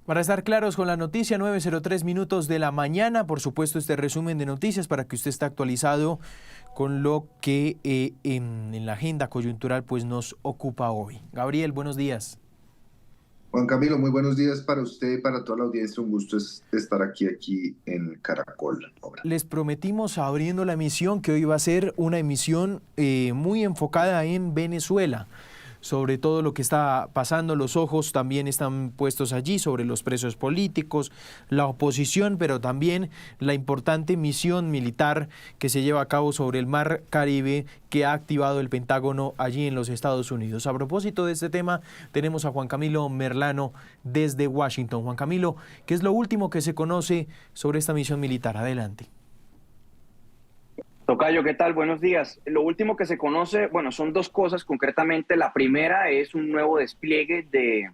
Para estar claros con la noticia, 9:03 minutos de la mañana, por supuesto este resumen de noticias para que usted esté actualizado con lo que en la agenda coyuntural pues nos ocupa hoy. Gabriel, buenos días. Juan Camilo, muy buenos días para usted y para toda la audiencia. Un gusto estar aquí en Caracol. Ahora. Les prometimos abriendo la emisión que hoy va a ser una emisión muy enfocada en Venezuela. Sobre todo lo que está pasando, los ojos también están puestos allí sobre los presos políticos, la oposición, pero también la importante misión militar que se lleva a cabo sobre el Mar Caribe que ha activado el Pentágono allí en los Estados Unidos. A propósito de este tema, tenemos a Juan Camilo Merlano desde Washington. Juan Camilo, ¿qué es lo último que se conoce sobre esta misión militar? Adelante. Tocayo, ¿qué tal? Buenos días. Lo último que se conoce, bueno, son dos cosas concretamente. La primera es un nuevo despliegue de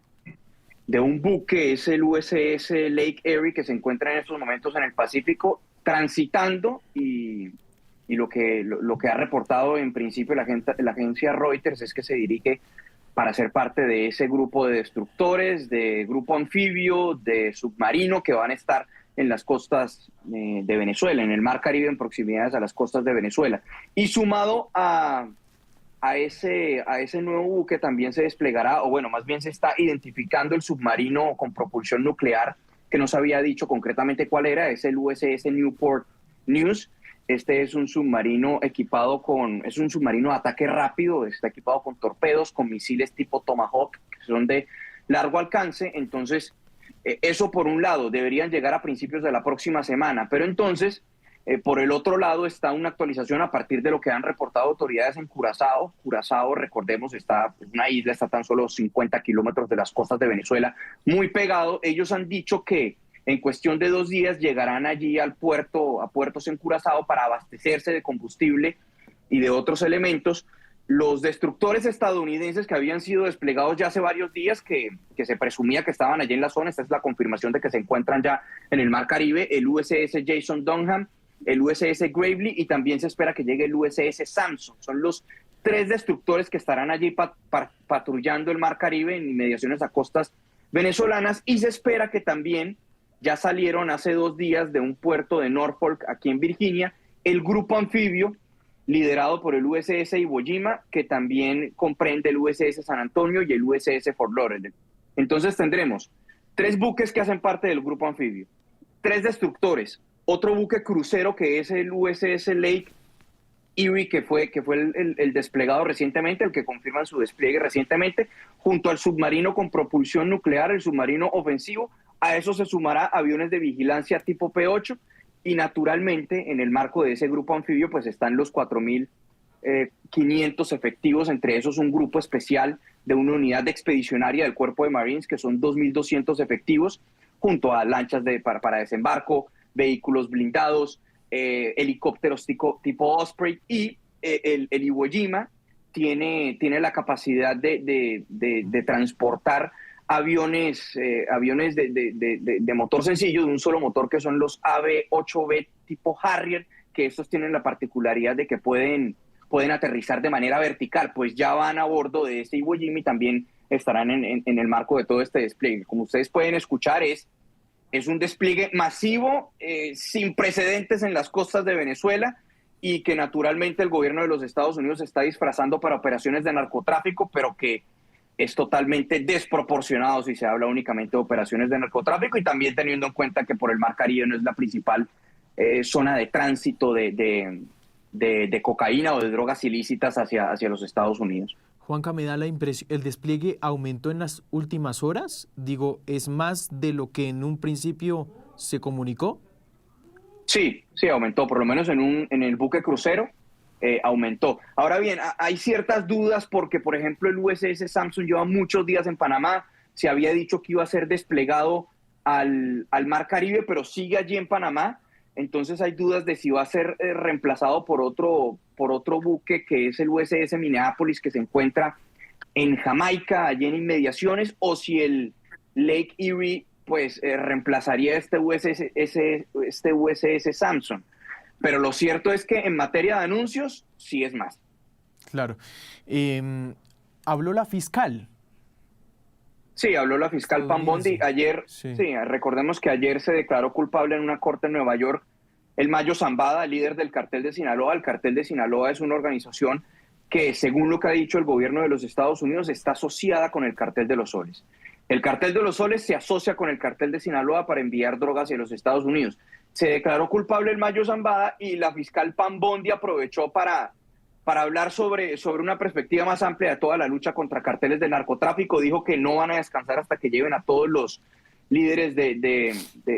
un buque, es el USS Lake Erie, que se encuentra en estos momentos en el Pacífico, transitando y lo que ha reportado en principio la agencia Reuters es que se dirige para ser parte de ese grupo de destructores, de grupo anfibio, de submarino que van a estar en las costas de Venezuela, en el Mar Caribe, en proximidades a las costas de Venezuela. Y sumado a ese nuevo buque también se desplegará, o bueno, más bien se está identificando el submarino con propulsión nuclear, que no se había dicho concretamente cuál era, es el USS Newport News. Este es un submarino es un submarino de ataque rápido, está equipado con torpedos, con misiles tipo Tomahawk, que son de largo alcance. Entonces, eso por un lado, deberían llegar a principios de la próxima semana, pero entonces, por el otro lado, está una actualización a partir de lo que han reportado autoridades en Curazao. Curazao, recordemos, es una isla, está tan solo 50 kilómetros de las costas de Venezuela, muy pegado. Ellos han dicho que en cuestión de 2 días llegarán allí a puertos en Curazao para abastecerse de combustible y de otros elementos. Los destructores estadounidenses que habían sido desplegados ya hace varios días, que se presumía que estaban allí en la zona, esta es la confirmación de que se encuentran ya en el Mar Caribe, el USS Jason Dunham, el USS Gravely y también se espera que llegue el USS Samson. Son los 3 destructores que estarán allí patrullando el Mar Caribe en inmediaciones a costas venezolanas, y se espera que también ya salieron hace 2 días de un puerto de Norfolk, aquí en Virginia, el grupo anfibio liderado por el USS Iwo Jima, que también comprende el USS San Antonio y el USS Fort Lauderdale. Entonces tendremos 3 buques que hacen parte del grupo anfibio, 3 destructores, otro buque crucero que es el USS Lake Erie, que fue el desplegado recientemente, el que confirman su despliegue recientemente, junto al submarino con propulsión nuclear, el submarino ofensivo. A eso se sumará aviones de vigilancia tipo P-8 y naturalmente en el marco de ese grupo anfibio pues están los 4.500 efectivos, entre esos un grupo especial de una unidad expedicionaria del Cuerpo de Marines que son 2.200 efectivos, junto a lanchas para desembarco, vehículos blindados, helicópteros tipo Osprey, y el Iwo Jima tiene la capacidad de transportar aviones de motor sencillo, de un solo motor, que son los AB-8B tipo Harrier, que estos tienen la particularidad de que pueden aterrizar de manera vertical. Pues ya van a bordo de este Iwo Jima y también estarán en el marco de todo este despliegue. Como ustedes pueden escuchar, es un despliegue masivo, sin precedentes en las costas de Venezuela, y que naturalmente el gobierno de los Estados Unidos está disfrazando para operaciones de narcotráfico, pero que es totalmente desproporcionado si se habla únicamente de operaciones de narcotráfico, y también teniendo en cuenta que por el Mar Caribe no es la principal zona de tránsito de cocaína o de drogas ilícitas hacia los Estados Unidos. Juanca, me da la impresión, ¿el despliegue aumentó en las últimas horas? Digo, ¿es más de lo que en un principio se comunicó? Sí, aumentó, por lo menos en el buque crucero aumentó. Ahora bien, hay ciertas dudas porque, por ejemplo, el USS Samson lleva muchos días en Panamá, se había dicho que iba a ser desplegado al Mar Caribe, pero sigue allí en Panamá. Entonces hay dudas de si va a ser reemplazado por otro buque, que es el USS Minneapolis, que se encuentra en Jamaica, allí en inmediaciones, o si el Lake Erie pues reemplazaría este USS Samson. Pero lo cierto es que en materia de anuncios sí es más. Claro. Habló la fiscal. Sí, habló la fiscal Pam Bondi. Estadounidense. Ayer, Sí. sí, recordemos que ayer se declaró culpable en una corte en Nueva York el Mayo Zambada, líder del cartel de Sinaloa. El cartel de Sinaloa es una organización que, según lo que ha dicho el gobierno de los Estados Unidos, está asociada con el cartel de los soles. El cartel de los soles se asocia con el cartel de Sinaloa para enviar drogas hacia los Estados Unidos. Se declaró culpable el Mayo Zambada y la fiscal Pam Bondi aprovechó para hablar sobre una perspectiva más amplia de toda la lucha contra carteles de narcotráfico. Dijo que no van a descansar hasta que lleven a todos los líderes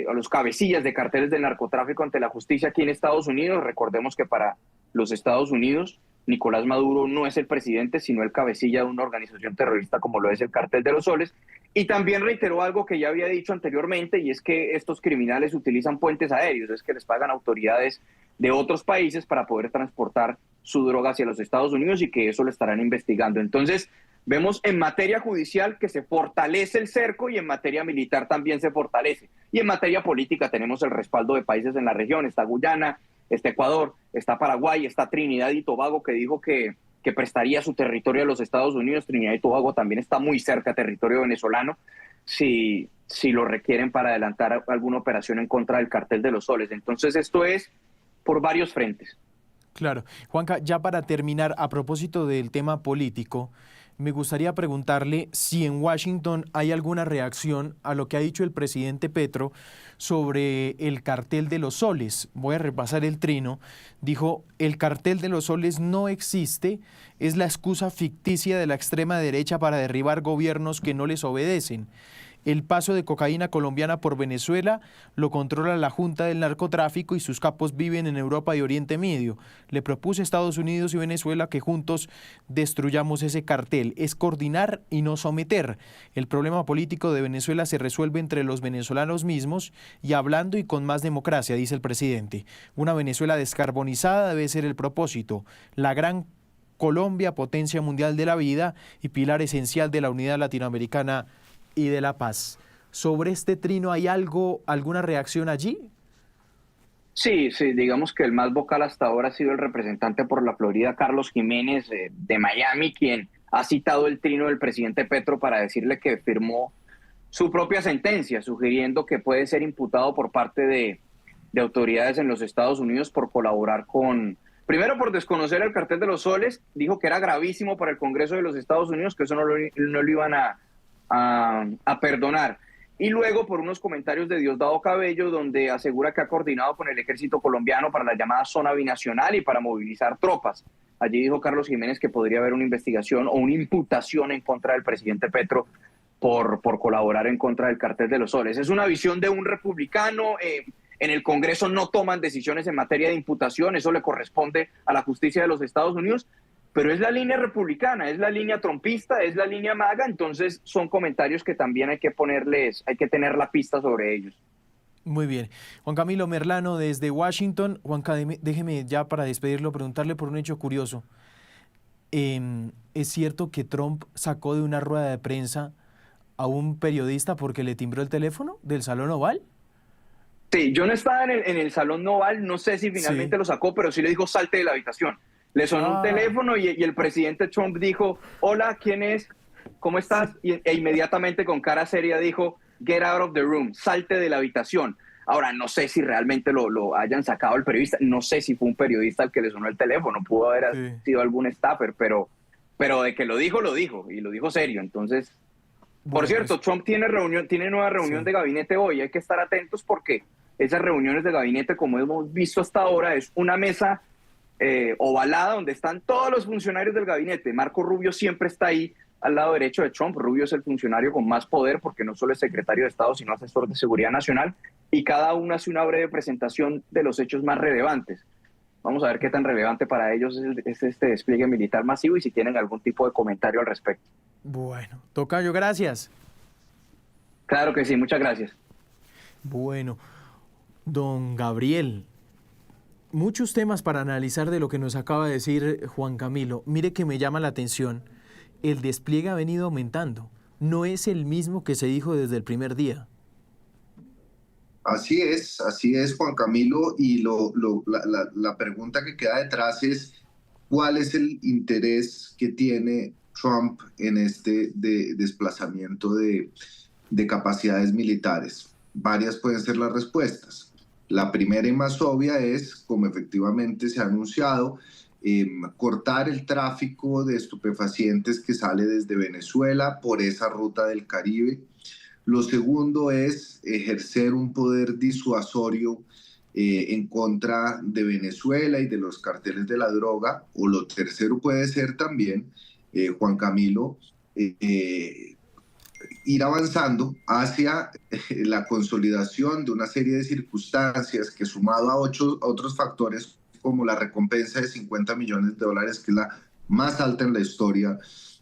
a los cabecillas de carteles de narcotráfico ante la justicia aquí en Estados Unidos. Recordemos que para los Estados Unidos, Nicolás Maduro no es el presidente, sino el cabecilla de una organización terrorista como lo es el Cartel de los Soles. Y también reiteró algo que ya había dicho anteriormente, y es que estos criminales utilizan puentes aéreos, es que les pagan autoridades de otros países para poder transportar su droga hacia los Estados Unidos y que eso lo estarán investigando. Entonces, vemos en materia judicial que se fortalece el cerco y en materia militar también se fortalece. Y en materia política tenemos el respaldo de países en la región. Está Guyana, está Ecuador, está Paraguay, está Trinidad y Tobago, que dijo que prestaría su territorio a los Estados Unidos. Trinidad y Tobago también está muy cerca a territorio venezolano si lo requieren para adelantar alguna operación en contra del cartel de los soles. Entonces esto es por varios frentes. Claro. Juanca, ya para terminar, a propósito del tema político, me gustaría preguntarle si en Washington hay alguna reacción a lo que ha dicho el presidente Petro sobre el cartel de los soles. Voy a repasar el trino. Dijo, el cartel de los soles no existe, es la excusa ficticia de la extrema derecha para derribar gobiernos que no les obedecen. El paso de cocaína colombiana por Venezuela lo controla la Junta del Narcotráfico y sus capos viven en Europa y Oriente Medio. Le propuse a Estados Unidos y Venezuela que juntos destruyamos ese cartel. Es coordinar y no someter. El problema político de Venezuela se resuelve entre los venezolanos mismos y hablando y con más democracia, dice el presidente. Una Venezuela descarbonizada debe ser el propósito. La gran Colombia, potencia mundial de la vida y pilar esencial de la unidad latinoamericana y de la paz. ¿Sobre este trino hay alguna reacción allí? Sí, digamos que el más vocal hasta ahora ha sido el representante por la Florida, Carlos Jiménez, de Miami, quien ha citado el trino del presidente Petro para decirle que firmó su propia sentencia, sugiriendo que puede ser imputado por parte de autoridades en los Estados Unidos por colaborar primero por desconocer el cartel de los soles. Dijo que era gravísimo para el Congreso de los Estados Unidos, que eso no lo iban a perdonar. Y luego por unos comentarios de Diosdado Cabello, donde asegura que ha coordinado con el ejército colombiano para la llamada zona binacional y para movilizar tropas. Allí dijo Carlos Jiménez que podría haber una investigación o una imputación en contra del presidente Petro por colaborar en contra del cartel de los soles. Es una visión de un republicano. En el Congreso no toman decisiones en materia de imputación, eso le corresponde a la justicia de los Estados Unidos, pero es la línea republicana, es la línea trumpista, es la línea MAGA. Entonces son comentarios que también hay que tener la pista sobre ellos. Muy bien. Juan Camilo Merlano desde Washington. Juanca, déjeme ya para despedirlo preguntarle por un hecho curioso. ¿Es cierto que Trump sacó de una rueda de prensa a un periodista porque le timbró el teléfono del Salón Oval? Sí, yo no estaba en el Salón Oval, no sé si finalmente lo sacó, pero sí le dijo salte de la habitación. Le sonó un teléfono y el presidente Trump dijo, hola, ¿quién es? ¿Cómo estás? E inmediatamente con cara seria dijo, get out of the room, salte de la habitación. Ahora, no sé si realmente lo hayan sacado el periodista, no sé si fue un periodista el que le sonó el teléfono, pudo haber sido algún staffer, pero de que lo dijo, y lo dijo serio. Entonces, por cierto, Trump tiene nueva reunión de gabinete hoy, hay que estar atentos porque esas reuniones de gabinete, como hemos visto hasta ahora, es una mesa ovalada donde están todos los funcionarios del gabinete. Marco Rubio siempre está ahí al lado derecho de Trump. Rubio es el funcionario con más poder porque no solo es secretario de Estado, sino asesor de seguridad nacional, y cada uno hace una breve presentación de los hechos más relevantes. Vamos a ver qué tan relevante para ellos es este despliegue militar masivo y si tienen algún tipo de comentario al respecto. Bueno, tocayo, gracias. Claro que sí, muchas gracias. Bueno, don Gabriel, muchos temas para analizar de lo que nos acaba de decir Juan Camilo. Mire que me llama la atención, el despliegue ha venido aumentando. No es el mismo que se dijo desde el primer día. Así es, Juan Camilo, y la pregunta que queda detrás es ¿cuál es el interés que tiene Trump en este desplazamiento de capacidades militares? Varias pueden ser las respuestas. La primera y más obvia es, como efectivamente se ha anunciado, cortar el tráfico de estupefacientes que sale desde Venezuela por esa ruta del Caribe. Lo segundo es ejercer un poder disuasorio en contra de Venezuela y de los carteles de la droga. O lo tercero puede ser también, Juan Camilo, ir avanzando hacia la consolidación de una serie de circunstancias que, sumado a otros factores como la recompensa de $50 millones, que es la más alta en la historia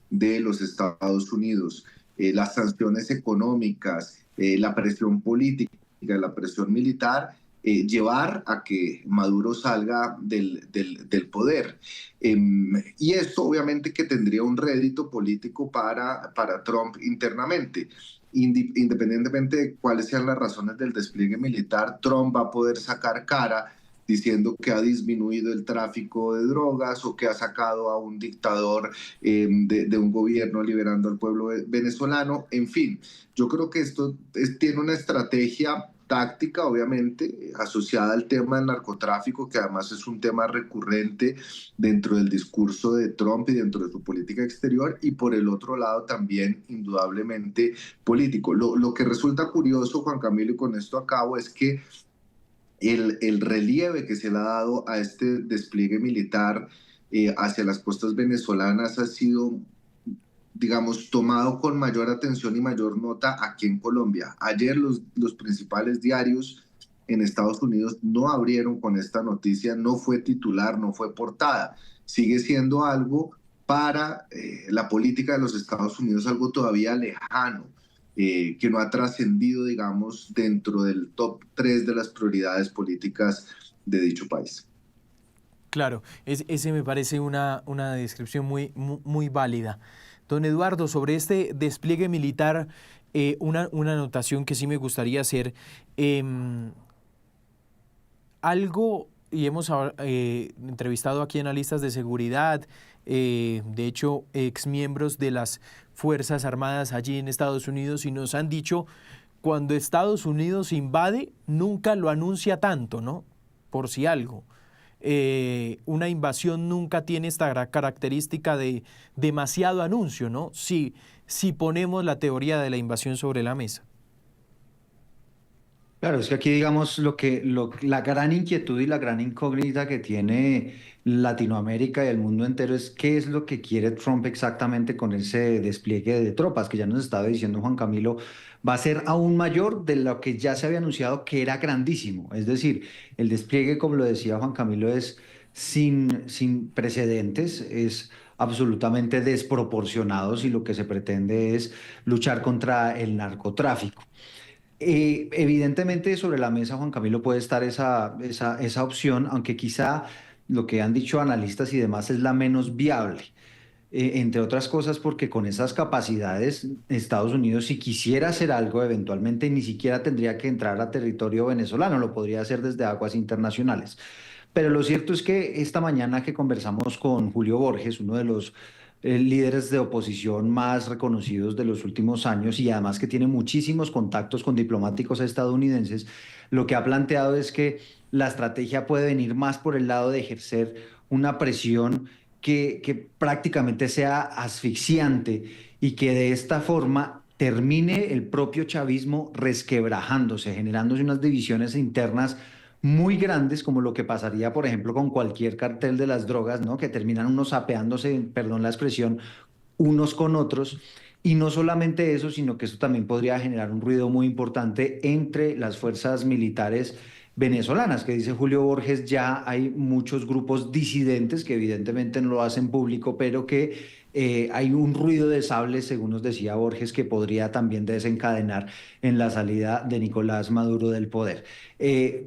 de los Estados Unidos, las sanciones económicas, la presión política, la presión militar, llevar a que Maduro salga del poder. Y esto obviamente que tendría un rédito político para Trump internamente. Independientemente de cuáles sean las razones del despliegue militar, Trump va a poder sacar cara diciendo que ha disminuido el tráfico de drogas o que ha sacado a un dictador de un gobierno liberando al pueblo venezolano. En fin, yo creo que esto tiene una estrategia táctica, obviamente, asociada al tema del narcotráfico, que además es un tema recurrente dentro del discurso de Trump y dentro de su política exterior, y por el otro lado también, indudablemente, político. Lo que resulta curioso, Juan Camilo, y con esto acabo, es que el relieve que se le ha dado a este despliegue militar hacia las costas venezolanas ha sido, digamos, tomado con mayor atención y mayor nota aquí en Colombia. Ayer los principales diarios en Estados Unidos no abrieron con esta noticia, no fue titular, no fue portada. Sigue siendo algo para la política de los Estados Unidos, algo todavía lejano, que no ha trascendido, digamos, dentro del top 3 de las prioridades políticas de dicho país. Claro, ese me parece una descripción muy válida. Don Eduardo, sobre este despliegue militar, una anotación que sí me gustaría hacer. Algo, y hemos entrevistado aquí analistas de seguridad, de hecho, exmiembros de las Fuerzas Armadas allí en Estados Unidos, y nos han dicho, cuando Estados Unidos invade, nunca lo anuncia tanto, ¿no? Por si algo. Una invasión nunca tiene esta característica de demasiado anuncio, ¿no? Si ponemos la teoría de la invasión sobre la mesa. Claro, es que aquí digamos la gran inquietud y la gran incógnita que tiene Latinoamérica y el mundo entero es qué es lo que quiere Trump exactamente con ese despliegue de tropas, que ya nos estaba diciendo Juan Camilo, va a ser aún mayor de lo que ya se había anunciado, que era grandísimo. Es decir, el despliegue, como lo decía Juan Camilo, es sin precedentes, es absolutamente desproporcionado si lo que se pretende es luchar contra el narcotráfico. Evidentemente sobre la mesa, Juan Camilo, puede estar esa opción, aunque quizá lo que han dicho analistas y demás es la menos viable. Entre otras cosas porque con esas capacidades Estados Unidos, si quisiera hacer algo, eventualmente ni siquiera tendría que entrar a territorio venezolano, lo podría hacer desde aguas internacionales. Pero lo cierto es que esta mañana que conversamos con Julio Borges, uno de los líderes de oposición más reconocidos de los últimos años y además que tiene muchísimos contactos con diplomáticos estadounidenses, lo que ha planteado es que la estrategia puede venir más por el lado de ejercer una presión que prácticamente sea asfixiante y que de esta forma termine el propio chavismo resquebrajándose, generándose unas divisiones internas muy grandes, como lo que pasaría, por ejemplo, con cualquier cartel de las drogas, ¿no? Que terminan unos apeándose, perdón la expresión, unos con otros. Y no solamente eso, sino que eso también podría generar un ruido muy importante entre las fuerzas militares venezolanas, que dice Julio Borges, ya hay muchos grupos disidentes que evidentemente no lo hacen público, pero que hay un ruido de sables, según nos decía Borges, que podría también desencadenar en la salida de Nicolás Maduro del poder.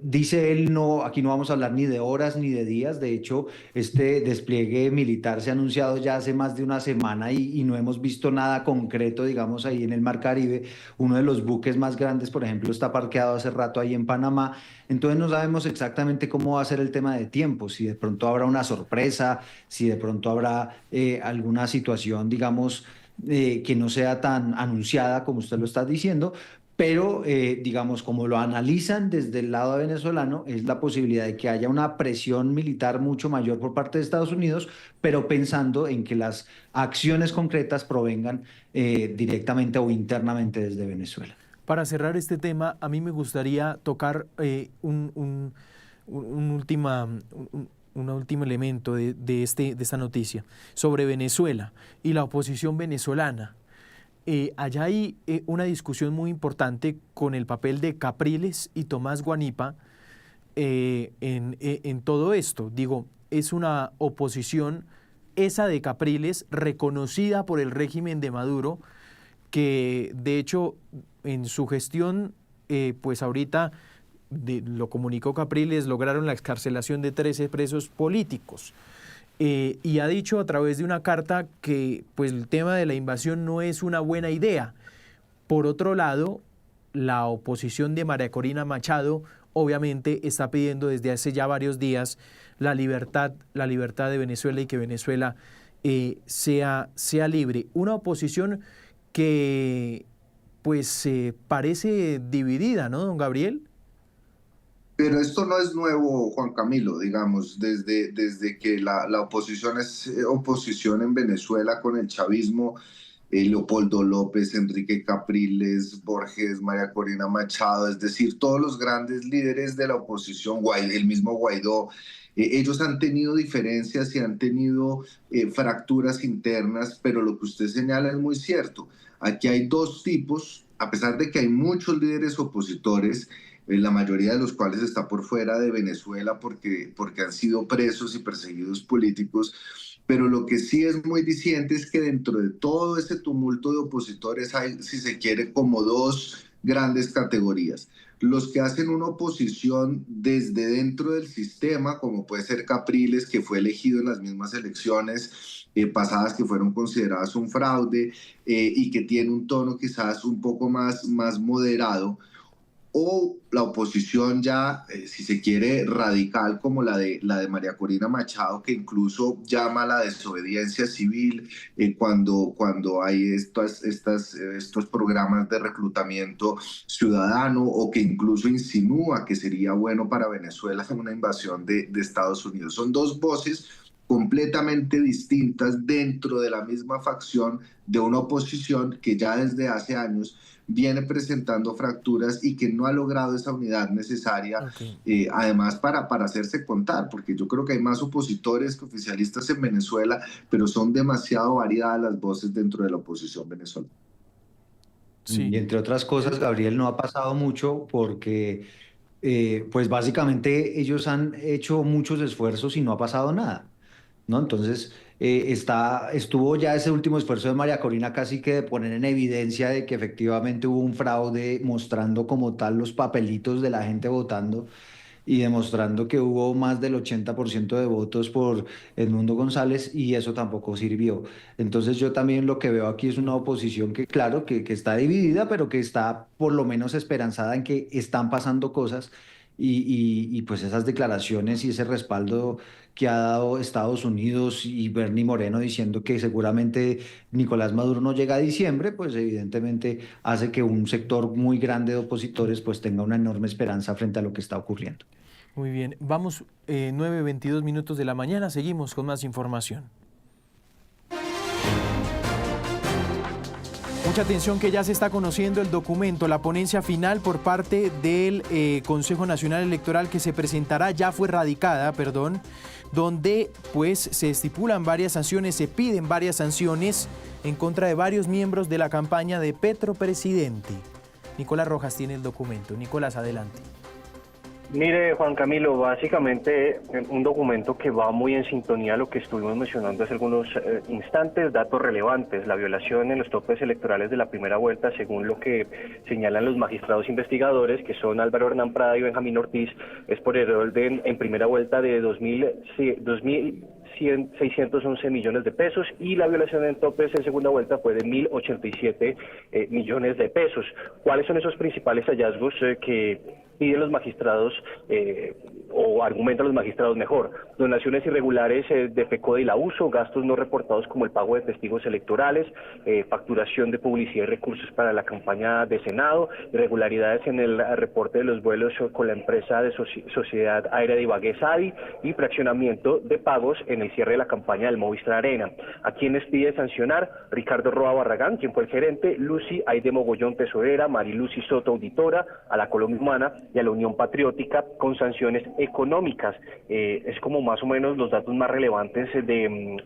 Dice él, no, aquí no vamos a hablar ni de horas ni de días. De hecho, este despliegue militar se ha anunciado ya hace más de una semana y no hemos visto nada concreto, digamos, ahí en el Mar Caribe. Uno de los buques más grandes, por ejemplo, está parqueado hace rato ahí en Panamá. Entonces no sabemos exactamente cómo va a ser el tema de tiempo, si de pronto habrá una sorpresa, si de pronto habrá alguna situación, digamos, que no sea tan anunciada como usted lo está diciendo, pero digamos, como lo analizan desde el lado venezolano, es la posibilidad de que haya una presión militar mucho mayor por parte de Estados Unidos, pero pensando en que las acciones concretas provengan directamente o internamente desde Venezuela. Para cerrar este tema, a mí me gustaría tocar un último elemento de esta noticia sobre Venezuela y la oposición venezolana. Allá hay una discusión muy importante con el papel de Capriles y Tomás Guanipa en todo esto. Digo, es una oposición, esa de Capriles, reconocida por el régimen de Maduro, que de hecho en su gestión, pues ahorita lo comunicó Capriles, lograron la excarcelación de 13 presos políticos. Y ha dicho a través de una carta que pues, el tema de la invasión no es una buena idea. Por otro lado, la oposición de María Corina Machado obviamente está pidiendo desde hace ya varios días la libertad de Venezuela y que Venezuela sea libre. Una oposición que pues parece dividida, ¿no, don Gabriel? Pero esto no es nuevo, Juan Camilo, digamos, desde que la oposición es oposición en Venezuela con el chavismo, Leopoldo López, Enrique Capriles, Borges, María Corina Machado, es decir, todos los grandes líderes de la oposición, el mismo Guaidó, ellos han tenido diferencias y han tenido fracturas internas, pero lo que usted señala es muy cierto. Aquí hay dos tipos, a pesar de que hay muchos líderes opositores, la mayoría de los cuales está por fuera de Venezuela porque han sido presos y perseguidos políticos, pero lo que sí es muy diciente es que dentro de todo ese tumulto de opositores hay, si se quiere, como dos grandes categorías. Los que hacen una oposición desde dentro del sistema, como puede ser Capriles, que fue elegido en las mismas elecciones pasadas que fueron consideradas un fraude y que tiene un tono quizás un poco más moderado, o la oposición ya, si se quiere, radical como la de María Corina Machado, que incluso llama a la desobediencia civil cuando hay estos programas de reclutamiento ciudadano, o que incluso insinúa que sería bueno para Venezuela una invasión de Estados Unidos. Son dos voces completamente distintas dentro de la misma facción de una oposición que ya desde hace años viene presentando fracturas y que no ha logrado esa unidad necesaria, además para hacerse contar, porque yo creo que hay más opositores que oficialistas en Venezuela, pero son demasiado variadas las voces dentro de la oposición venezolana. Sí. Y entre otras cosas, Gabriel, no ha pasado mucho porque pues básicamente ellos han hecho muchos esfuerzos y no ha pasado nada, ¿no? Entonces, estuvo ya ese último esfuerzo de María Corina casi que de poner en evidencia de que efectivamente hubo un fraude, mostrando como tal los papelitos de la gente votando y demostrando que hubo más del 80% de votos por Edmundo González, y eso tampoco sirvió. Entonces yo también lo que veo aquí es una oposición que, claro, que está dividida, pero que está por lo menos esperanzada en que están pasando cosas. Y pues esas declaraciones y ese respaldo que ha dado Estados Unidos y Bernie Moreno diciendo que seguramente Nicolás Maduro no llega a diciembre, pues evidentemente hace que un sector muy grande de opositores pues tenga una enorme esperanza frente a lo que está ocurriendo. Muy bien, vamos 9:22 minutos de la mañana, seguimos con más información. Mucha atención, que ya se está conociendo el documento, la ponencia final por parte del Consejo Nacional Electoral, que se presentará, ya fue radicada, perdón, donde pues se estipulan varias sanciones, se piden varias sanciones en contra de varios miembros de la campaña de Petro Presidente. Nicolás Rojas tiene el documento. Nicolás, adelante. Mire, Juan Camilo, básicamente un documento que va muy en sintonía a lo que estuvimos mencionando hace algunos instantes, datos relevantes, la violación en los topes electorales de la primera vuelta, según lo que señalan los magistrados investigadores, que son Álvaro Hernán Prada y Benjamín Ortiz, es por el orden en primera vuelta de 2.611 millones de pesos, y la violación en topes en segunda vuelta fue de 1.087 millones de pesos. ¿Cuáles son esos principales hallazgos que piden los magistrados o argumentan los magistrados mejor: donaciones irregulares de FECODE y la USO, gastos no reportados como el pago de testigos electorales, facturación de publicidad y recursos para la campaña de Senado, irregularidades en el reporte de los vuelos con la empresa de Sociedad Aérea de Ibagué SADI y fraccionamiento de pagos en el cierre de la campaña del Movistar Arena. ¿A quienes pide sancionar? Ricardo Roa Barragán, quien fue el gerente, Lucy Aide Mogollón, tesorera, Marilucy Soto, auditora, a la Colombia Humana y a la Unión Patriótica, con sanciones económicas. Es como más o menos los datos más relevantes de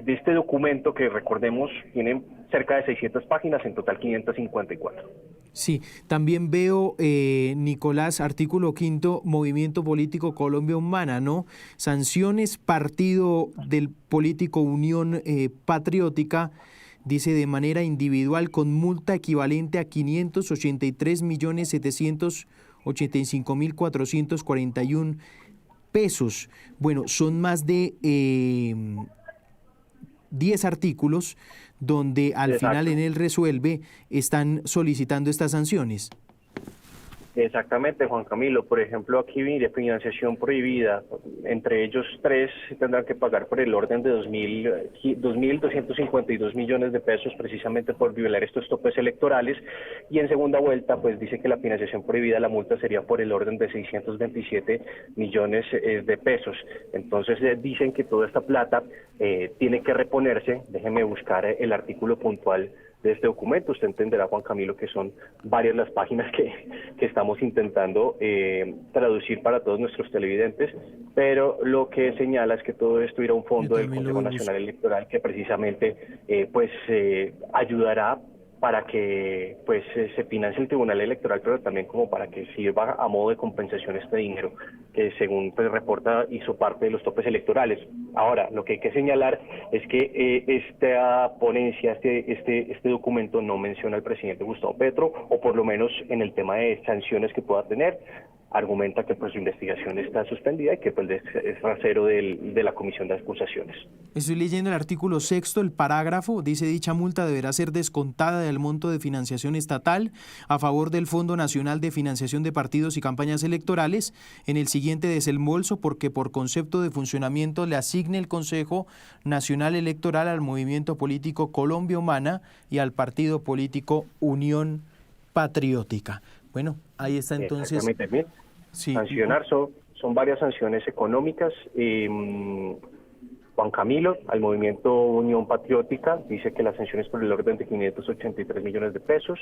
este documento, que recordemos tiene cerca de 600 páginas, en total 554. Sí, también veo, Nicolás, artículo 5, Movimiento Político Colombia Humana, ¿no? Sanciones, partido del político Unión Patriótica, dice de manera individual con multa equivalente a 583.785.441 pesos. Bueno, son más de 10 artículos donde al final en el resuelve están solicitando estas sanciones. Exactamente, Juan Camilo. Por ejemplo, aquí mire, financiación prohibida. Entre ellos 3 tendrán que pagar por el orden de 2.252 millones de pesos, precisamente por violar estos topes electorales. Y en segunda vuelta, pues dice que la financiación prohibida, la multa sería por el orden de 627 millones de pesos. Entonces dicen que toda esta plata tiene que reponerse. Déjeme buscar el artículo puntual de este documento. Usted entenderá, Juan Camilo, que son varias las páginas que estamos intentando traducir para todos nuestros televidentes, pero lo que señala es que todo esto irá a un fondo del Consejo Nacional Electoral, que precisamente ayudará para que se financie el Tribunal Electoral, pero también como para que sirva a modo de compensación este dinero, que según reporta hizo parte de los topes electorales. Ahora, lo que hay que señalar es que esta ponencia, este documento no menciona al presidente Gustavo Petro, o por lo menos en el tema de sanciones que pueda tener. Argumenta que su investigación está suspendida y que es rasero de la Comisión de Acusaciones. Estoy leyendo el artículo 6, el parágrafo, dice: dicha multa deberá ser descontada del monto de financiación estatal a favor del Fondo Nacional de Financiación de Partidos y Campañas Electorales en el siguiente desembolso, porque por concepto de funcionamiento le asigne el Consejo Nacional Electoral al Movimiento Político Colombia Humana y al Partido Político Unión Patriótica. Bueno, ahí está entonces. Sí. Sancionar son varias sanciones económicas. Juan Camilo, al Movimiento Unión Patriótica, dice que las sanciones por el orden de 583 millones de pesos.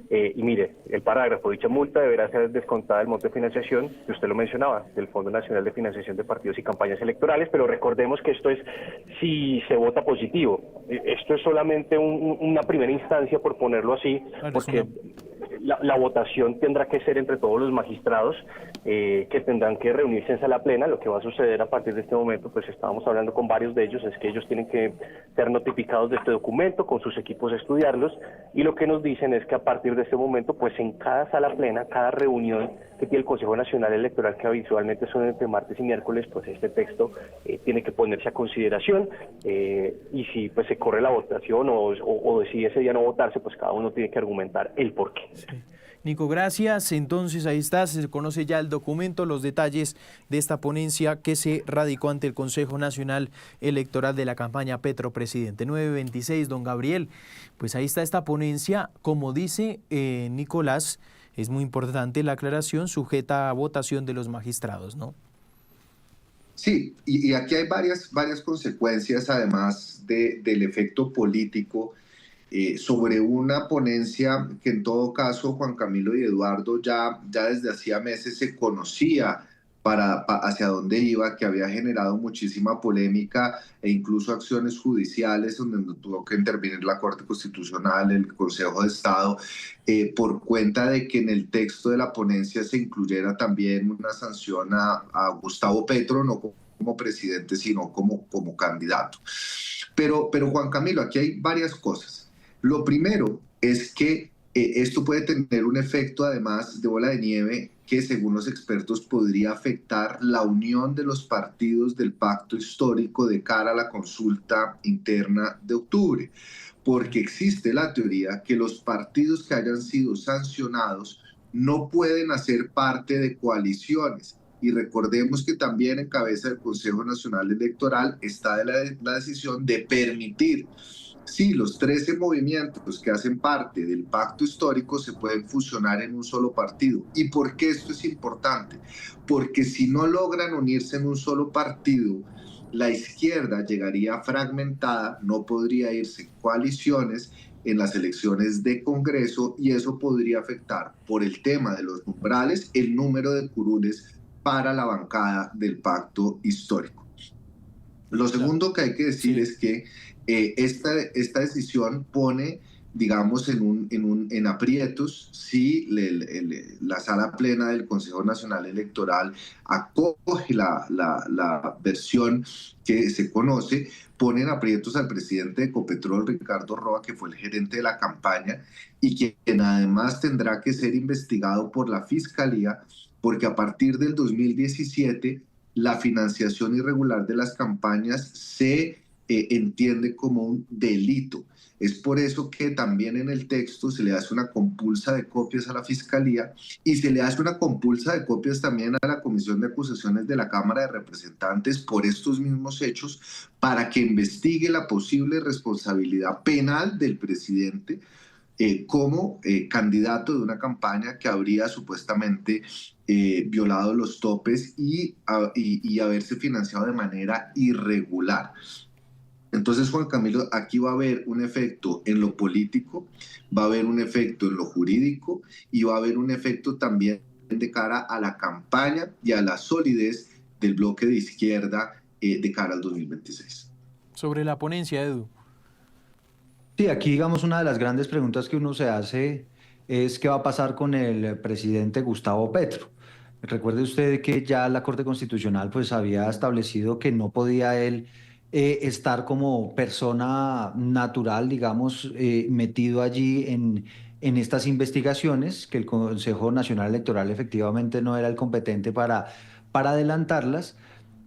Y mire, el parágrafo: dicha multa deberá ser descontada del monto de financiación, que usted lo mencionaba, del Fondo Nacional de Financiación de Partidos y Campañas Electorales, pero recordemos que esto es si se vota positivo. Esto es solamente una primera instancia, por ponerlo así, porque la votación tendrá que ser entre todos los magistrados, que tendrán que reunirse en sala plena. Lo que va a suceder a partir de este momento, pues estábamos hablando con varios de ellos, es que ellos tienen que ser notificados de este documento, con sus equipos estudiarlos, y lo que nos dicen es que a partir de este momento, pues en cada sala plena, cada reunión que tiene el Consejo Nacional Electoral, que habitualmente son entre martes y miércoles, pues este texto tiene que ponerse a consideración, y si pues se corre la votación o decide ese día no votarse, pues cada uno tiene que argumentar el porqué. Sí. Nico, gracias. Entonces ahí está, se conoce ya el documento, los detalles de esta ponencia que se radicó ante el Consejo Nacional Electoral de la campaña Petro Presidente. 926, don Gabriel. Pues ahí está esta ponencia, como dice Nicolás, es muy importante la aclaración, sujeta a votación de los magistrados, ¿no? Sí, y aquí hay varias consecuencias, además del efecto político, sobre una ponencia que en todo caso Juan Camilo y Eduardo ya desde hacía meses se conocía hacia dónde iba, que había generado muchísima polémica e incluso acciones judiciales donde tuvo que intervenir la Corte Constitucional, el Consejo de Estado, por cuenta de que en el texto de la ponencia se incluyera también una sanción a Gustavo Petro, no como presidente, sino como candidato. Pero Juan Camilo, aquí hay varias cosas. Lo primero es que esto puede tener un efecto, además, de bola de nieve, que según los expertos podría afectar la unión de los partidos del pacto histórico de cara a la consulta interna de octubre, porque existe la teoría que los partidos que hayan sido sancionados no pueden hacer parte de coaliciones. Y recordemos que también en cabeza del Consejo Nacional Electoral está la decisión de permitir, sí, los 13 movimientos que hacen parte del pacto histórico se pueden fusionar en un solo partido. ¿Y por qué esto es importante? Porque si no logran unirse en un solo partido, la izquierda llegaría fragmentada, no podría irse en coaliciones en las elecciones de Congreso y eso podría afectar por el tema de los umbrales el número de curules para la bancada del pacto histórico. Lo segundo que hay que decir es que esta decisión pone, digamos, en aprietos si la sala plena del Consejo Nacional Electoral acoge la versión que se conoce, pone en aprietos al presidente de Ecopetrol, Ricardo Roa, que fue el gerente de la campaña y quien además tendrá que ser investigado por la Fiscalía, porque a partir del 2017 la financiación irregular de las campañas se entiende como un delito. Es por eso que también en el texto se le hace una compulsa de copias a la Fiscalía y se le hace una compulsa de copias también a la Comisión de Acusaciones de la Cámara de Representantes por estos mismos hechos para que investigue la posible responsabilidad penal del presidente como candidato de una campaña que habría supuestamente violado los topes y haberse financiado de manera irregular. Entonces, Juan Camilo, aquí va a haber un efecto en lo político, va a haber un efecto en lo jurídico y va a haber un efecto también de cara a la campaña y a la solidez del bloque de izquierda de cara al 2026. Sobre la ponencia, Edu. Sí, aquí digamos una de las grandes preguntas que uno se hace es qué va a pasar con el presidente Gustavo Petro. Recuerde usted que ya la Corte Constitucional pues había establecido que no podía él estar como persona natural, digamos, metido allí en estas investigaciones, que el Consejo Nacional Electoral efectivamente no era el competente para adelantarlas.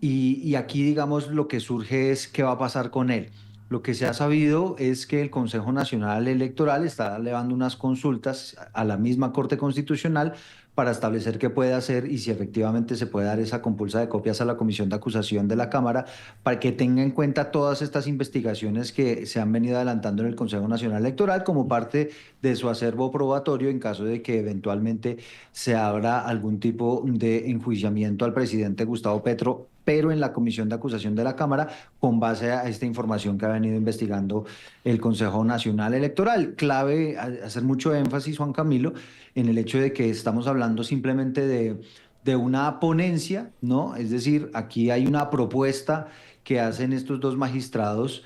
Y aquí, digamos, lo que surge es qué va a pasar con él. Lo que se ha sabido es que el Consejo Nacional Electoral está elevando unas consultas a la misma Corte Constitucional para establecer qué puede hacer y si efectivamente se puede dar esa compulsa de copias a la Comisión de Acusación de la Cámara para que tenga en cuenta todas estas investigaciones que se han venido adelantando en el Consejo Nacional Electoral como parte de su acervo probatorio en caso de que eventualmente se abra algún tipo de enjuiciamiento al presidente Gustavo Petro, pero en la Comisión de Acusación de la Cámara, con base a esta información que ha venido investigando el Consejo Nacional Electoral. Clave hacer mucho énfasis, Juan Camilo, en el hecho de que estamos hablando simplemente de una ponencia, ¿no? Es decir, aquí hay una propuesta que hacen estos dos magistrados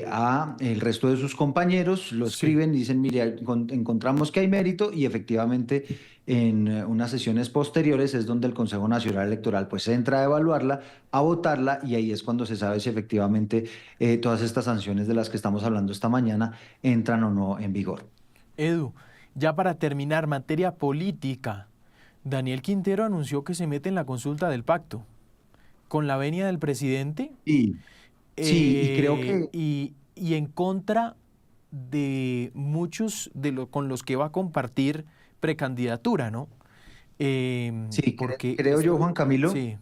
a el resto de sus compañeros, lo escriben, dicen, mire, encontramos que hay mérito y efectivamente en unas sesiones posteriores es donde el Consejo Nacional Electoral pues entra a evaluarla, a votarla y ahí es cuando se sabe si efectivamente todas estas sanciones de las que estamos hablando esta mañana entran o no en vigor. Edu, ya para terminar, materia política, Daniel Quintero anunció que se mete en la consulta del pacto con la venia del presidente. Sí, y creo que... Y en contra de muchos con los que va a compartir precandidatura, ¿no? Sí, porque creo yo, Juan Camilo, sí.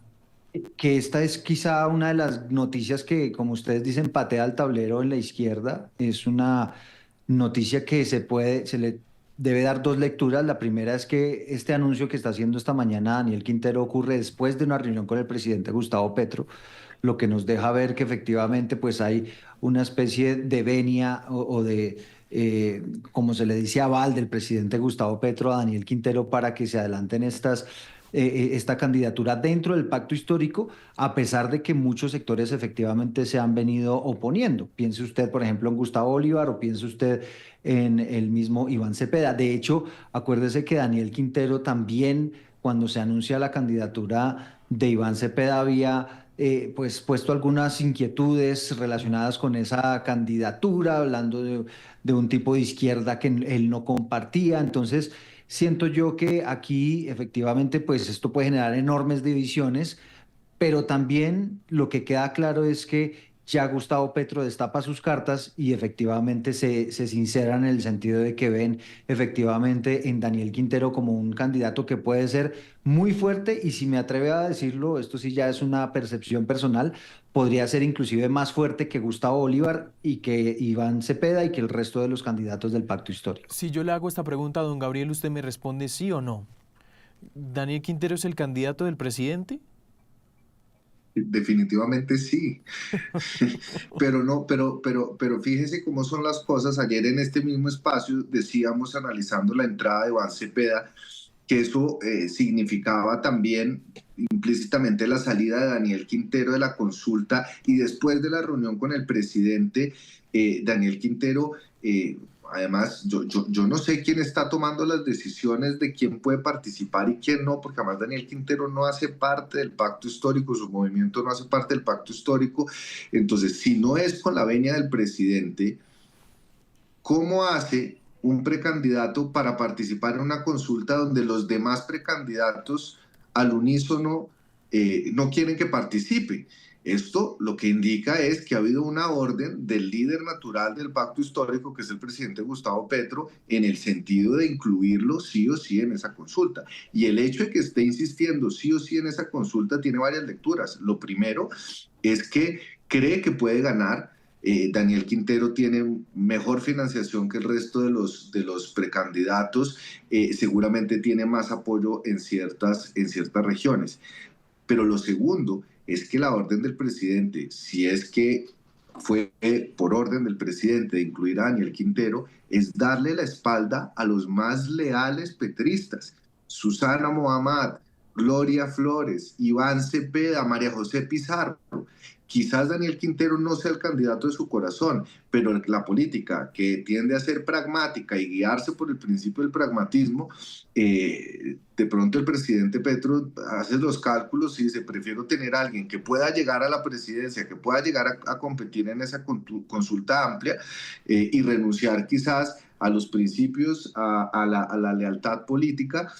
que esta es quizá una de las noticias que, como ustedes dicen, patea al tablero en la izquierda. Es una noticia que se le debe dar dos lecturas. La primera es que este anuncio que está haciendo esta mañana Daniel Quintero ocurre después de una reunión con el presidente Gustavo Petro, lo que nos deja ver que efectivamente pues hay una especie de venia o de, como se le dice, aval del presidente Gustavo Petro a Daniel Quintero para que se adelanten esta candidatura dentro del pacto histórico, a pesar de que muchos sectores efectivamente se han venido oponiendo. Piense usted, por ejemplo, en Gustavo Bolívar o piense usted en el mismo Iván Cepeda. De hecho, acuérdese que Daniel Quintero también, cuando se anuncia la candidatura de Iván Cepeda, había pues puesto algunas inquietudes relacionadas con esa candidatura, hablando de un tipo de izquierda que él no compartía. Entonces, siento yo que aquí efectivamente pues esto puede generar enormes divisiones, pero también lo que queda claro es que ya Gustavo Petro destapa sus cartas y efectivamente se sinceran en el sentido de que ven efectivamente en Daniel Quintero como un candidato que puede ser muy fuerte y si me atreve a decirlo, esto sí ya es una percepción personal, podría ser inclusive más fuerte que Gustavo Bolívar y que Iván Cepeda y que el resto de los candidatos del pacto histórico. Si yo le hago esta pregunta a don Gabriel, ¿usted me responde sí o no? ¿Daniel Quintero es el candidato del presidente? Definitivamente sí, pero no, pero fíjese cómo son las cosas. Ayer en este mismo espacio decíamos, analizando la entrada de Iván Cepeda, que eso significaba también implícitamente la salida de Daniel Quintero de la consulta y después de la reunión con el presidente, Daniel Quintero, además yo no sé quién está tomando las decisiones de quién puede participar y quién no, porque además Daniel Quintero no hace parte del pacto histórico, su movimiento no hace parte del pacto histórico, entonces si no es con la venia del presidente, ¿cómo hace un precandidato para participar en una consulta donde los demás precandidatos al unísono no quieren que participe? Esto lo que indica es que ha habido una orden del líder natural del pacto histórico, que es el presidente Gustavo Petro, en el sentido de incluirlo sí o sí en esa consulta. Y el hecho de que esté insistiendo sí o sí en esa consulta tiene varias lecturas. Lo primero es que cree que puede ganar. Daniel Quintero tiene mejor financiación que el resto de los precandidatos, seguramente tiene más apoyo en ciertas regiones. Pero lo segundo es que la orden del presidente, si es que fue por orden del presidente de incluir a Daniel Quintero, es darle la espalda a los más leales petristas. Susana Mohamed, Gloria Flores, Iván Cepeda, María José Pizarro. Quizás Daniel Quintero no sea el candidato de su corazón, pero la política que tiende a ser pragmática y guiarse por el principio del pragmatismo, de pronto el presidente Petro hace los cálculos y dice, prefiero tener a alguien que pueda llegar a la presidencia, que pueda llegar a competir en esa consulta amplia y renunciar quizás a los principios, a la lealtad política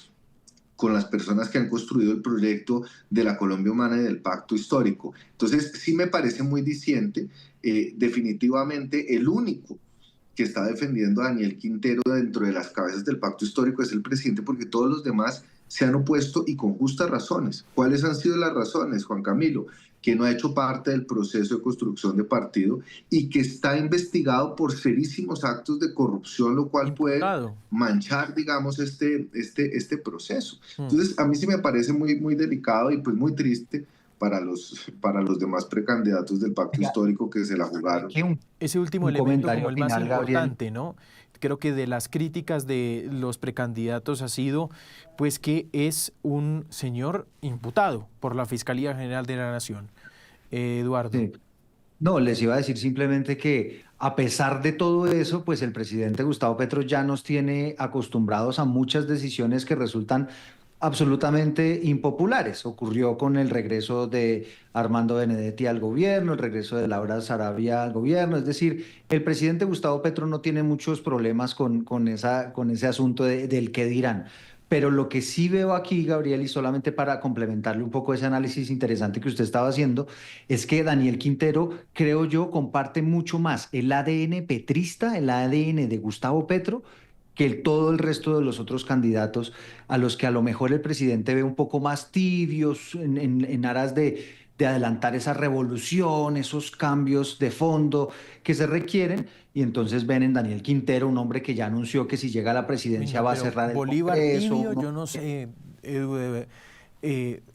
con las personas que han construido el proyecto de la Colombia humana y del pacto histórico. Entonces, sí me parece muy diciente. Definitivamente, el único que está defendiendo a Daniel Quintero dentro de las cabezas del pacto histórico es el presidente, porque todos los demás se han opuesto y con justas razones. ¿Cuáles han sido las razones, Juan Camilo? Que no ha hecho parte del proceso de construcción de partido y que está investigado por serísimos actos de corrupción, lo cual puede manchar, digamos, este proceso. Entonces, a mí sí me parece muy delicado y pues muy triste para los demás precandidatos del pacto histórico que se la jugaron. Ese último elemento como el más importante, ¿no? Creo que de las críticas de los precandidatos ha sido pues que es un señor imputado por la Fiscalía General de la Nación. Eduardo. Sí. No, les iba a decir simplemente que a pesar de todo eso, pues el presidente Gustavo Petro ya nos tiene acostumbrados a muchas decisiones que resultan absolutamente impopulares. Ocurrió con el regreso de Armando Benedetti al gobierno, el regreso de Laura Sarabia al gobierno. Es decir, el presidente Gustavo Petro no tiene muchos problemas con ese asunto del qué dirán. Pero lo que sí veo aquí, Gabriel, y solamente para complementarle un poco ese análisis interesante que usted estaba haciendo, es que Daniel Quintero, creo yo, comparte mucho más el ADN petrista, el ADN de Gustavo Petro, que todo el resto de los otros candidatos a los que a lo mejor el presidente ve un poco más tibios en aras de adelantar esa revolución, esos cambios de fondo que se requieren, y entonces ven en Daniel Quintero un hombre que ya anunció que si llega a la presidencia va a cerrar el Bolívar Congreso. Tibio, yo no sé,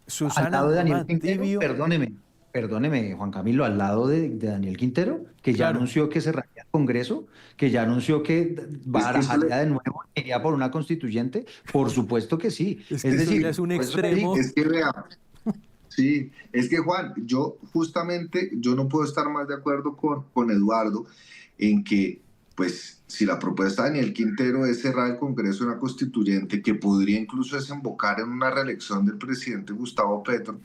Susana al lado de Daniel Quintero, Tibio, perdóneme, Juan Camilo, al lado de Daniel Quintero, que ya anunció que cerraría el Congreso, que ya anunció que barajaría de nuevo, iría por una constituyente, por supuesto que sí. Es decir, es un extremo. Es que vea, sí, es que Juan, yo no puedo estar más de acuerdo con Eduardo en que, pues, si la propuesta de Daniel Quintero es cerrar el Congreso de una constituyente que podría incluso desembocar en una reelección del presidente Gustavo Petro,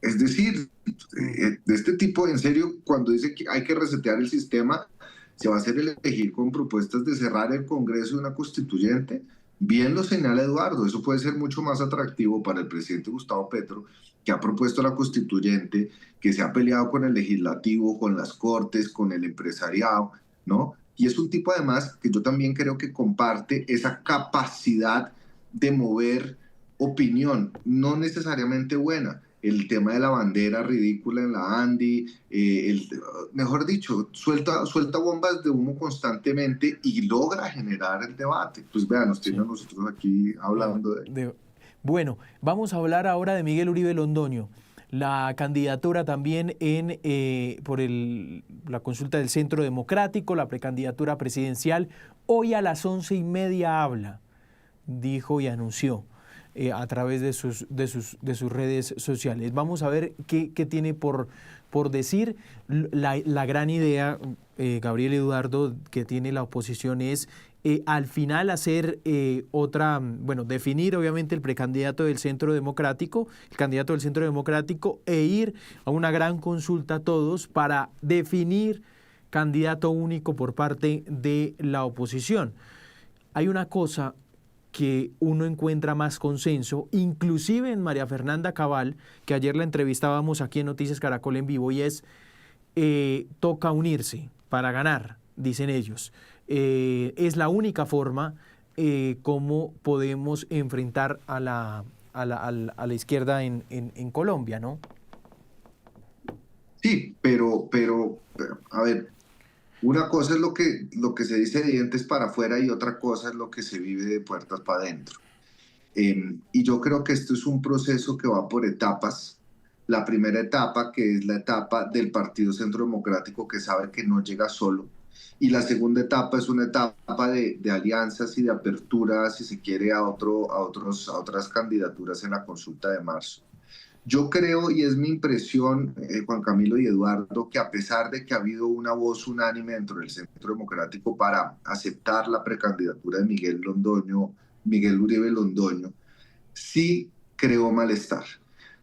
es decir, de este tipo, en serio, cuando dice que hay que resetear el sistema, se va a hacer elegir con propuestas de cerrar el Congreso de una constituyente. Bien lo señala Eduardo, eso puede ser mucho más atractivo para el presidente Gustavo Petro que ha propuesto la constituyente, que se ha peleado con el legislativo, con las cortes, con el empresariado, ¿no? Y es un tipo además que yo también creo que comparte esa capacidad de mover opinión, no necesariamente buena. El tema de la bandera ridícula en la Andi, mejor dicho, suelta bombas de humo constantemente y logra generar el debate. Pues vean, nos tienen nosotros aquí hablando de... Bueno, vamos a hablar ahora de Miguel Uribe Londoño. La candidatura también por la consulta del Centro Democrático, la precandidatura presidencial. Hoy a las 11:30 habla, dijo y anunció a través de sus redes sociales. Vamos a ver qué tiene por decir. La gran idea, Gabriel Eduardo, que tiene la oposición es al final hacer definir obviamente el precandidato del Centro Democrático, el candidato del Centro Democrático, e ir a una gran consulta todos para definir candidato único por parte de la oposición. Hay una cosa que uno encuentra más consenso, inclusive en María Fernanda Cabal, que ayer la entrevistábamos aquí en Noticias Caracol en vivo, y es toca unirse para ganar, dicen ellos. Es la única forma como podemos enfrentar a la izquierda en Colombia, ¿no? Sí, pero a ver, una cosa es lo que se dice de dientes para afuera y otra cosa es lo que se vive de puertas para adentro. Y yo creo que esto es un proceso que va por etapas. La primera etapa, que es la etapa del Partido Centro Democrático, que sabe que no llega solo. Y la segunda etapa es una etapa de alianzas y de apertura, si se quiere, a otras candidaturas en la consulta de marzo. Yo creo, y es mi impresión, Juan Camilo y Eduardo, que a pesar de que ha habido una voz unánime dentro del Centro Democrático para aceptar la precandidatura de Miguel Uribe Londoño, sí creó malestar.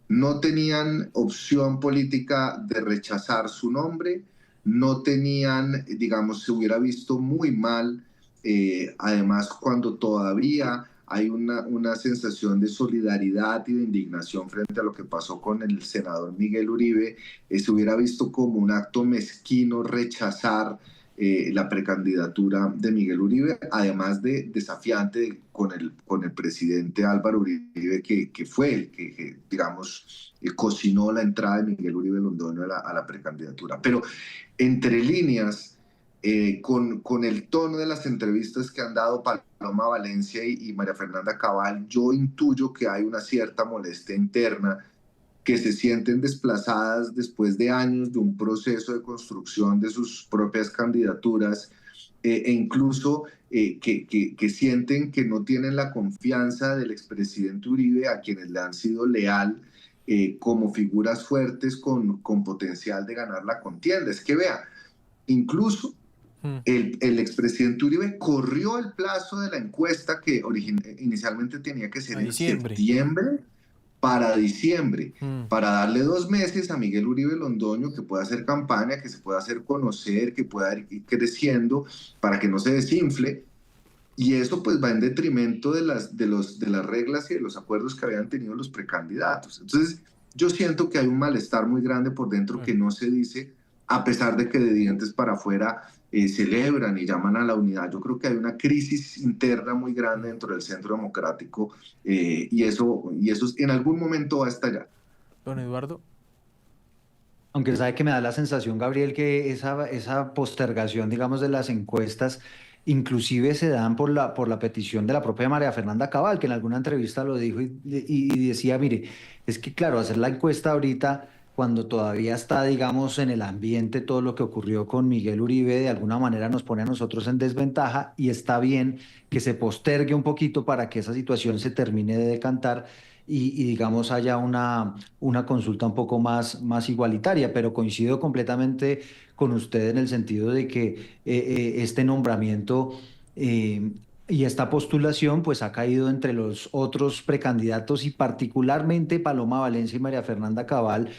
No tenían opción política de rechazar su nombre, no tenían, digamos, se hubiera visto muy mal, además cuando todavía hay una sensación de solidaridad y de indignación frente a lo que pasó con el senador Miguel Uribe, se hubiera visto como un acto mezquino rechazar la precandidatura de Miguel Uribe, además de desafiante con el presidente Álvaro Uribe, que fue el que digamos, cocinó la entrada de Miguel Uribe Londoño a la precandidatura. Pero entre líneas, con el tono de las entrevistas que han dado Paloma Valencia y María Fernanda Cabal, yo intuyo que hay una cierta molestia interna, que se sienten desplazadas después de años de un proceso de construcción de sus propias candidaturas, e incluso que sienten que no tienen la confianza del expresidente Uribe, a quienes le han sido leal como figuras fuertes con potencial de ganar la contienda. Es que vea, incluso el expresidente Uribe corrió el plazo de la encuesta que inicialmente tenía que ser en septiembre para diciembre, para darle 2 meses a Miguel Uribe Londoño que pueda hacer campaña, que se pueda hacer conocer, que pueda ir creciendo para que no se desinfle. Y eso pues va en detrimento de las reglas y de los acuerdos que habían tenido los precandidatos. Entonces yo siento que hay un malestar muy grande por dentro que no se dice, a pesar de que de dientes para afuera celebran y llaman a la unidad. Yo creo que hay una crisis interna muy grande dentro del Centro Democrático y eso en algún momento va a estallar. Don Eduardo. Aunque sabe que me da la sensación, Gabriel, que esa postergación, digamos, de las encuestas inclusive se dan por la petición de la propia María Fernanda Cabal, que en alguna entrevista lo dijo y decía, mire, es que claro, hacer la encuesta ahorita, cuando todavía está, digamos, en el ambiente todo lo que ocurrió con Miguel Uribe, de alguna manera nos pone a nosotros en desventaja y está bien que se postergue un poquito para que esa situación se termine de decantar y digamos, haya una consulta un poco más igualitaria, pero coincido completamente con usted en el sentido de que este nombramiento y esta postulación pues ha caído entre los otros precandidatos y particularmente Paloma Valencia y María Fernanda Cabal,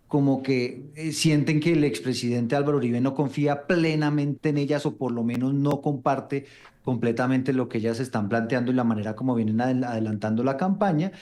como que sienten que el expresidente Álvaro Uribe no confía plenamente en ellas o por lo menos no comparte completamente lo que ellas están planteando y la manera como vienen adelantando la campaña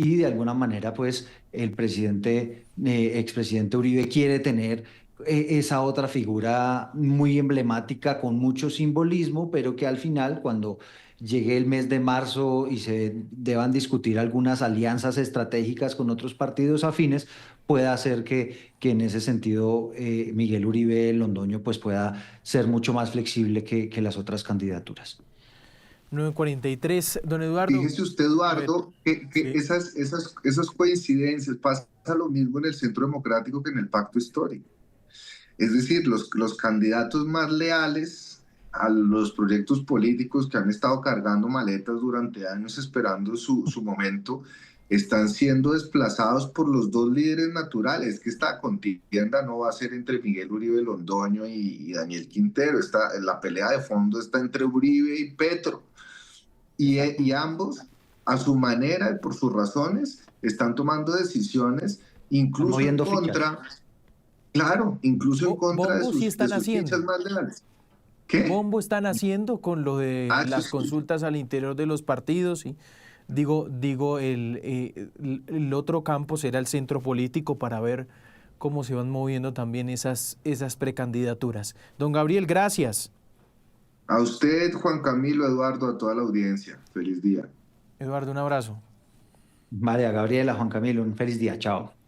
y de alguna manera pues el expresidente Uribe quiere tener esa otra figura muy emblemática con mucho simbolismo, pero que al final cuando llegue el mes de marzo y se deban discutir algunas alianzas estratégicas con otros partidos afines, pueda hacer que en ese sentido Miguel Uribe Londoño pues pueda ser mucho más flexible que las otras candidaturas. 9:43, don Eduardo. Fíjese usted, A ver, Eduardo, que sí. esas coincidencias pasa lo mismo en el Centro Democrático que en el Pacto Histórico. Es decir, los candidatos más leales a los proyectos políticos que han estado cargando maletas durante años esperando su momento, están siendo desplazados por los dos líderes naturales, que esta contienda no va a ser entre Miguel Uribe Londoño y Daniel Quintero, la pelea de fondo está entre Uribe y Petro, y ambos, a su manera y por sus razones, están tomando decisiones incluso en Moviendo contra... fichas. Claro, incluso en contra de Bombo sí sus están fichas haciendo. más leales. ¿Qué? Bombo están haciendo con lo de Eso las sí. consultas al interior de los partidos. Y digo, el otro campo será el centro político para ver cómo se van moviendo también esas precandidaturas. Don Gabriel, gracias. A usted, Juan Camilo, Eduardo, a toda la audiencia. Feliz día. Eduardo, un abrazo. María Gabriela, Juan Camilo, un feliz día, chao.